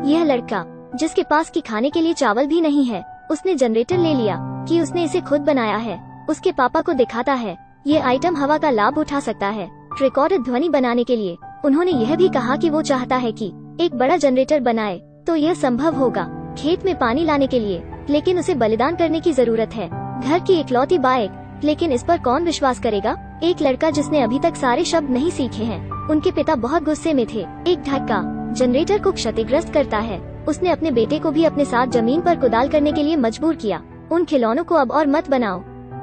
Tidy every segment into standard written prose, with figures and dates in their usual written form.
यह लड़का जिसके पास की खाने के लिए चावल भी नहीं है, उसने जनरेटर ले लिया कि उसने इसे खुद बनाया है। उसके पापा को दिखाता है ये आइटम हवा का लाभ उठा सकता है रिकॉर्डेड ध्वनि बनाने के लिए। उन्होंने यह भी कहा कि वो चाहता है कि एक बड़ा जनरेटर बनाए तो यह संभव होगा खेत में पानी लाने के लिए, लेकिन उसे बलिदान करने की जरूरत है। घर की इकलौती बाइक, लेकिन इस पर कौन विश्वास करेगा। एक लड़का जिसने अभी तक सारे शब्द नहीं सीखे हैं। उनके पिता बहुत गुस्से में थे। एक धक्का जनरेटर को क्षतिग्रस्त करता है। उसने अपने बेटे को भी अपने साथ जमीन पर कुदाल करने के लिए मजबूर किया। उन खिलौनों को अब और मत बनाओ,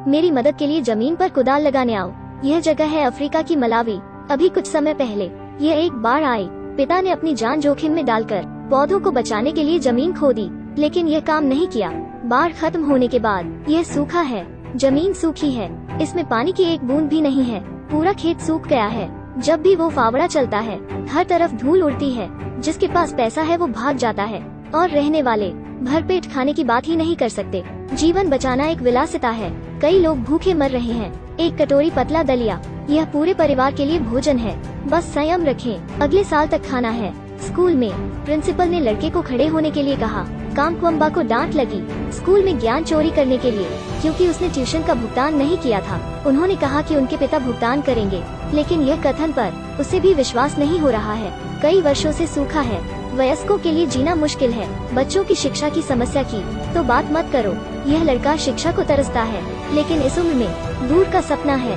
मेरी मदद के लिए जमीन पर कुदाल लगाने आओ। यह जगह है अफ्रीका की मलावी। अभी कुछ समय पहले यह एक बाढ़ आई। पिता ने अपनी जान जोखिम में डालकर पौधों को बचाने के लिए जमीन खोदी, लेकिन यह काम नहीं किया। बाढ़ खत्म होने के बाद यह सूखा है, जमीन सूखी है, इसमें पानी की एक बूंद भी नहीं है। पूरा खेत सूख गया है। जब भी वो फावड़ा चलता है हर तरफ धूल उड़ती है। जिसके पास पैसा है वो भाग जाता है और रहने वाले भरपेट खाने की बात ही नहीं कर सकते। जीवन बचाना एक विलासिता है। कई लोग भूखे मर रहे हैं। एक कटोरी पतला दलिया, यह पूरे परिवार के लिए भोजन है। बस संयम रखें, अगले साल तक खाना है। स्कूल में प्रिंसिपल ने लड़के को खड़े होने के लिए कहा। कामक्वम्बा को डांट लगी स्कूल में ज्ञान चोरी करने के लिए, क्योंकि उसने ट्यूशन का भुगतान नहीं किया था। उन्होंने कहा कि उनके पिता भुगतान करेंगे, लेकिन यह कथन पर उसे भी विश्वास नहीं हो रहा है। कई वर्षों से सूखा है। वयस्कों के लिए जीना मुश्किल है। बच्चों की शिक्षा की समस्या की तो बात मत करो। यह लड़का शिक्षा को तरसता है, लेकिन इस उम्र में दूर का सपना है।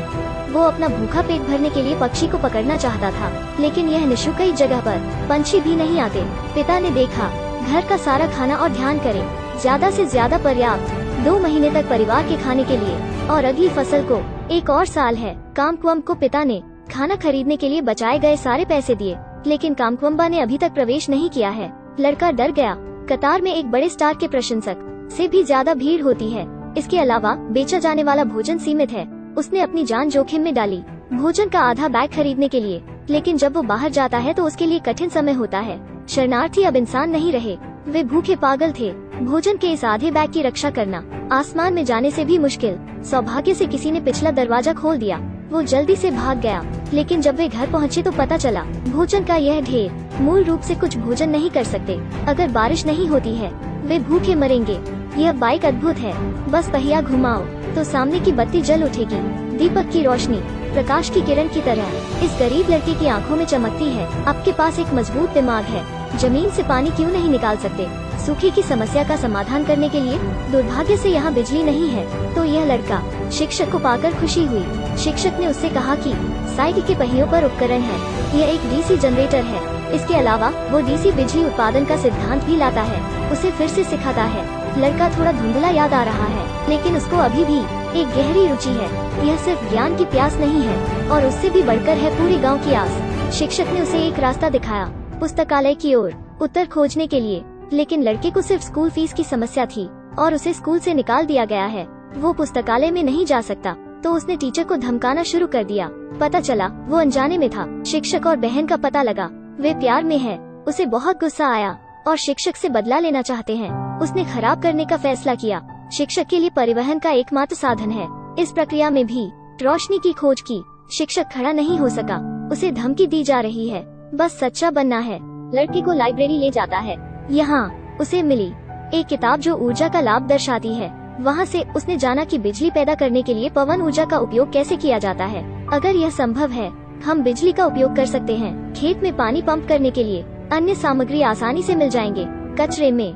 वो अपना भूखा पेट भरने के लिए पक्षी को पकड़ना चाहता था, लेकिन यह निशुल्क जगह पर पंछी भी नहीं आते। पिता ने देखा घर का सारा खाना और ध्यान करें, ज्यादा से ज्यादा पर्याप्त 2 महीने तक परिवार के खाने के लिए, और अगली फसल को एक और साल है। कामक्वम्बा को पिता ने खाना खरीदने के लिए बचाए गए सारे पैसे दिए, लेकिन कामक्वम्बा ने अभी तक प्रवेश नहीं किया है। लड़का डर गया। कतार में एक बड़े स्टार के प्रशंसक से भी ज्यादा भीड़ होती है। इसके अलावा बेचा जाने वाला भोजन सीमित है। उसने अपनी जान जोखिम में डाली भोजन का आधा बैग खरीदने के लिए, लेकिन जब वो बाहर जाता है तो उसके लिए कठिन समय होता है। शरणार्थी अब इंसान नहीं रहे, वे भूखे पागल थे। भोजन के इस आधे बैग की रक्षा करना आसमान में जाने से भी मुश्किल। सौभाग्य से किसी ने पिछला दरवाजा खोल दिया। वो जल्दी से भाग गया, लेकिन जब वे घर पहुँचे तो पता चला भोजन का यह ढेर मूल रूप से कुछ भोजन नहीं कर सकते। अगर बारिश नहीं होती है वे भूखे मरेंगे। यह बाइक अद्भुत है। बस पहिया घुमाओ तो सामने की बत्ती जल उठेगी। दीपक की रोशनी प्रकाश की किरण की तरह इस गरीब लड़के की आंखों में चमकती है। आपके पास एक मजबूत दिमाग है। जमीन से पानी क्यों नहीं निकाल सकते? सूखे की समस्या का समाधान करने के लिए दुर्भाग्य से यहाँ बिजली नहीं है। तो यह लड़का शिक्षक को पाकर खुशी हुई। शिक्षक ने उससे कहा कि साइकिल के पहियों पर उपकरण है। यह एक डीसी जनरेटर है। इसके अलावा वो डीसी बिजली उत्पादन का सिद्धांत भी लाता है। उसे फिर से सिखाता है। लड़का थोड़ा धुंधला याद आ रहा है, लेकिन उसको अभी भी एक गहरी रुचि है। यह सिर्फ ज्ञान की प्यास नहीं है, और उससे भी बढ़कर है पूरे गांव की आस। शिक्षक ने उसे एक रास्ता दिखाया, पुस्तकालय की ओर उत्तर खोजने के लिए, लेकिन लड़के को सिर्फ स्कूल फीस की समस्या थी और उसे स्कूल से निकाल दिया गया है। वो पुस्तकालय में नहीं जा सकता, तो उसने टीचर को धमकाना शुरू कर दिया। पता चला वो अनजाने में था। शिक्षक और बहन का पता लगा, वे प्यार में है। उसे बहुत गुस्सा आया और शिक्षक से बदला लेना चाहते हैं। उसने खराब करने का फैसला किया। शिक्षक के लिए परिवहन का एकमात्र साधन है। इस प्रक्रिया में भी रोशनी की खोज की। शिक्षक खड़ा नहीं हो सका। उसे धमकी दी जा रही है, बस सच्चा बनना है। लड़के को लाइब्रेरी ले जाता है। यहाँ उसे मिली एक किताब जो ऊर्जा का लाभ दर्शाती है। वहाँ से उसने जाना कि बिजली पैदा करने के लिए पवन ऊर्जा का उपयोग कैसे किया जाता है। अगर यह संभव है, हम बिजली का उपयोग कर सकते हैं। खेत में पानी पंप करने के लिए अन्य सामग्री आसानी से मिल जाएंगे। कचरे में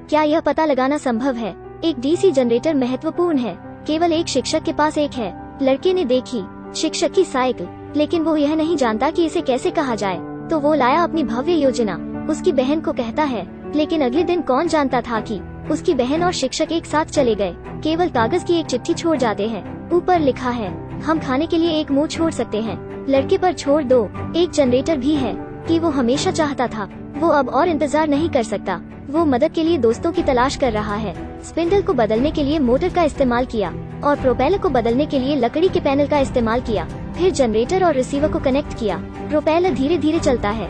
क्या यह पता लगाना संभव है? एक डीसी जनरेटर महत्वपूर्ण है। केवल एक शिक्षक के पास एक है। लड़के ने देखी शिक्षक की साइकिल, लेकिन वो यह नहीं जानता कि इसे कैसे कहा जाए। तो वो लाया अपनी भव्य योजना। उसकी बहन को कहता है, लेकिन अगले दिन कौन जानता था कि उसकी बहन और शिक्षक एक साथ चले गए। केवल कागज की एक चिट्ठी छोड़ जाते हैं। ऊपर लिखा है, हम खाने के लिए एक मुंह छोड़ सकते हैं, लड़के पर छोड़ दो। एक जनरेटर भी है कि वो हमेशा चाहता था। वो अब और इंतजार नहीं कर सकता। वो मदद के लिए दोस्तों की तलाश कर रहा है। स्पिंडल को बदलने के लिए मोटर का इस्तेमाल किया और प्रोपेलर को बदलने के लिए लकड़ी के पैनल का इस्तेमाल किया। फिर जनरेटर और रिसीवर को कनेक्ट किया। प्रोपेलर धीरे धीरे चलता है।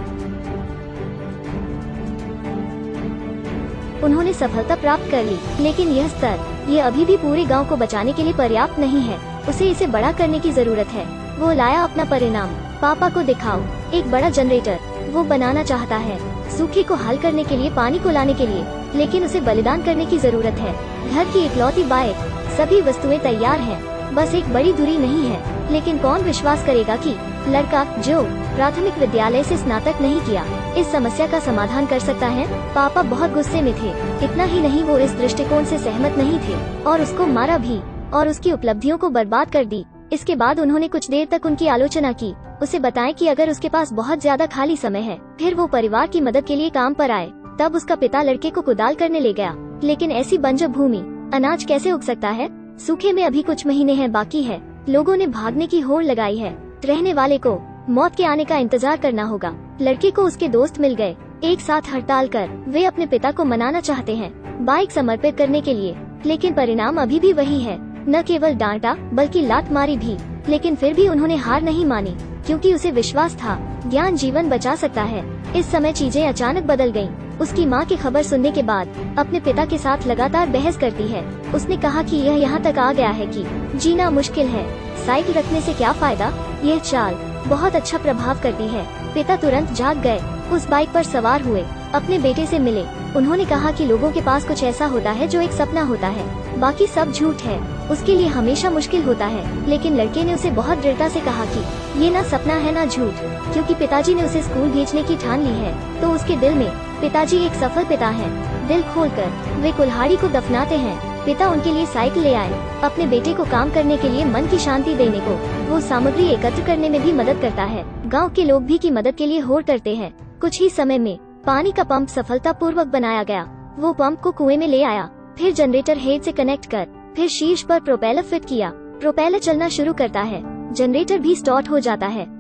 उन्होंने सफलता प्राप्त कर ली, लेकिन यह स्तर यह अभी भी पूरे गांव को बचाने के लिए पर्याप्त नहीं है। उसे इसे बड़ा करने की जरूरत है। वो लाया अपना परिणाम। पापा को दिखाओ, एक बड़ा जनरेटर। वो बनाना चाहता है, सूखे को हल करने के लिए, पानी को लाने के लिए, लेकिन उसे बलिदान करने की जरूरत है। घर की इकलौती बाइक, सभी वस्तुएं तैयार हैं, बस एक बड़ी दूरी नहीं है। लेकिन कौन विश्वास करेगा कि लड़का जो प्राथमिक विद्यालय से स्नातक नहीं किया, इस समस्या का समाधान कर सकता है। पापा बहुत गुस्से में थे। इतना ही नहीं, वो इस दृष्टिकोण से सहमत नहीं थे और उसको मारा भी और उसकी उपलब्धियों को बर्बाद कर दी। इसके बाद उन्होंने कुछ देर तक उनकी आलोचना की। उसे बताएं कि अगर उसके पास बहुत ज्यादा खाली समय है, फिर वो परिवार की मदद के लिए काम पर आए। तब उसका पिता लड़के को कुदाल करने ले गया। लेकिन ऐसी बंजर भूमि अनाज कैसे उग सकता है? सूखे में अभी कुछ महीने हैं बाकी है। लोगों ने भागने की होड़ लगाई है। रहने वाले को मौत के आने का इंतजार करना होगा। लड़के को उसके दोस्त मिल गए। एक साथ हड़ताल कर वे अपने पिता को मनाना चाहते हैं, बाइक समर्पित करने के लिए। लेकिन परिणाम अभी भी वही है, न केवल डांटा बल्कि लात मारी भी। लेकिन फिर भी उन्होंने हार नहीं मानी, क्योंकि उसे विश्वास था ज्ञान जीवन बचा सकता है। इस समय चीजें अचानक बदल गयीं। उसकी माँ की खबर सुनने के बाद अपने पिता के साथ लगातार बहस करती है। उसने कहा कि यह यहाँ तक आ गया है कि जीना मुश्किल है, साइकिल रखने से क्या फायदा। यह चाल बहुत अच्छा प्रभाव करती है। पिता तुरंत जाग गए, उस बाइक पर सवार हुए, अपने बेटे से मिले। उन्होंने कहा कि लोगों के पास कुछ ऐसा होता है जो एक सपना होता है, बाकी सब झूठ है। उसके लिए हमेशा मुश्किल होता है। लेकिन लड़के ने उसे बहुत दृढ़ता से कहा कि ये ना सपना है ना झूठ, क्योंकि पिताजी ने उसे स्कूल भेजने की ठान ली है। तो उसके दिल में पिताजी एक सफल पिता हैं। दिल खोलकर वे कुल्हाड़ी को दफनाते हैं। पिता उनके लिए साइकिल ले आए, अपने बेटे को काम करने के लिए, मन की शांति देने को। वो सामग्री एकत्र करने में भी मदद करता है। गांव के लोग भी की मदद के लिए होड़ करते हैं। कुछ ही समय में पानी का पंप सफलतापूर्वक बनाया गया। वो पंप को कुएं में ले आया, फिर जनरेटर हेड से कनेक्ट कर, फिर शीर्ष पर प्रोपेलर फिट किया। प्रोपेलर चलना शुरू करता है, जनरेटर भी स्टार्ट हो जाता है।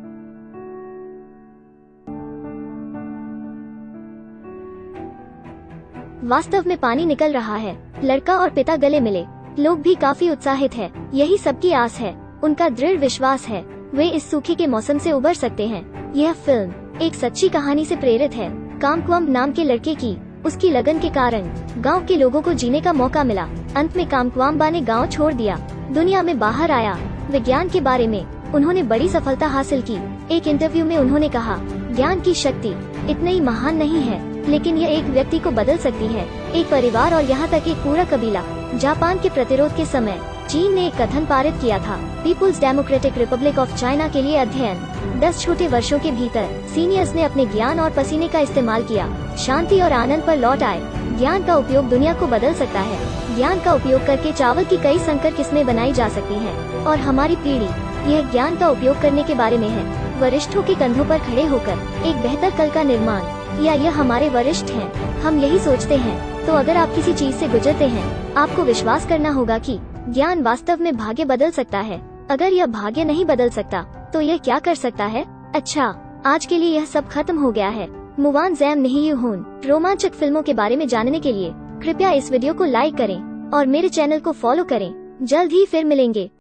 वास्तव में पानी निकल रहा है। लड़का और पिता गले मिले। लोग भी काफी उत्साहित हैं। यही सबकी आस है। उनका दृढ़ विश्वास है वे इस सूखे के मौसम से उबर सकते हैं। यह फिल्म एक सच्ची कहानी से प्रेरित है। कामक्वम नाम के लड़के की उसकी लगन के कारण गांव के लोगों को जीने का मौका मिला। अंत में कामक्वाम्बा ने गांव छोड़ दिया, दुनिया में बाहर आया। विज्ञान के बारे में उन्होंने बड़ी सफलता हासिल की। एक इंटरव्यू में उन्होंने कहा, ज्ञान की शक्ति इतनी महान नहीं है, लेकिन यह एक व्यक्ति को बदल सकती है, एक परिवार और यहाँ तक एक पूरा कबीला। जापान के प्रतिरोध के समय चीन ने एक कथन पारित किया था, People's Democratic Republic of China के लिए अध्ययन। 10 छोटे वर्षों के भीतर सीनियर्स ने अपने ज्ञान और पसीने का इस्तेमाल किया, शांति और आनंद पर लौट आए। ज्ञान का उपयोग दुनिया को बदल सकता है। ज्ञान का उपयोग करके चावल की कई संकर किस्में बनाई जा सकती हैं और हमारी पीढ़ी यह ज्ञान का उपयोग करने के बारे में है। वरिष्ठों के कंधों पर खड़े होकर एक बेहतर कल का निर्माण, या यह हमारे वरिष्ठ हैं, हम यही सोचते हैं। तो अगर आप किसी चीज से गुजरते हैं, आपको विश्वास करना होगा कि ज्ञान वास्तव में भाग्य बदल सकता है। अगर यह भाग्य नहीं बदल सकता, तो यह क्या कर सकता है? अच्छा, आज के लिए यह सब खत्म हो गया है। मुवान जैम नहीं यूहून। रोमांचक फिल्मों के बारे में जानने के लिए कृपया इस वीडियो को लाइक करें और मेरे चैनल को फॉलो करें। जल्द ही फिर मिलेंगे।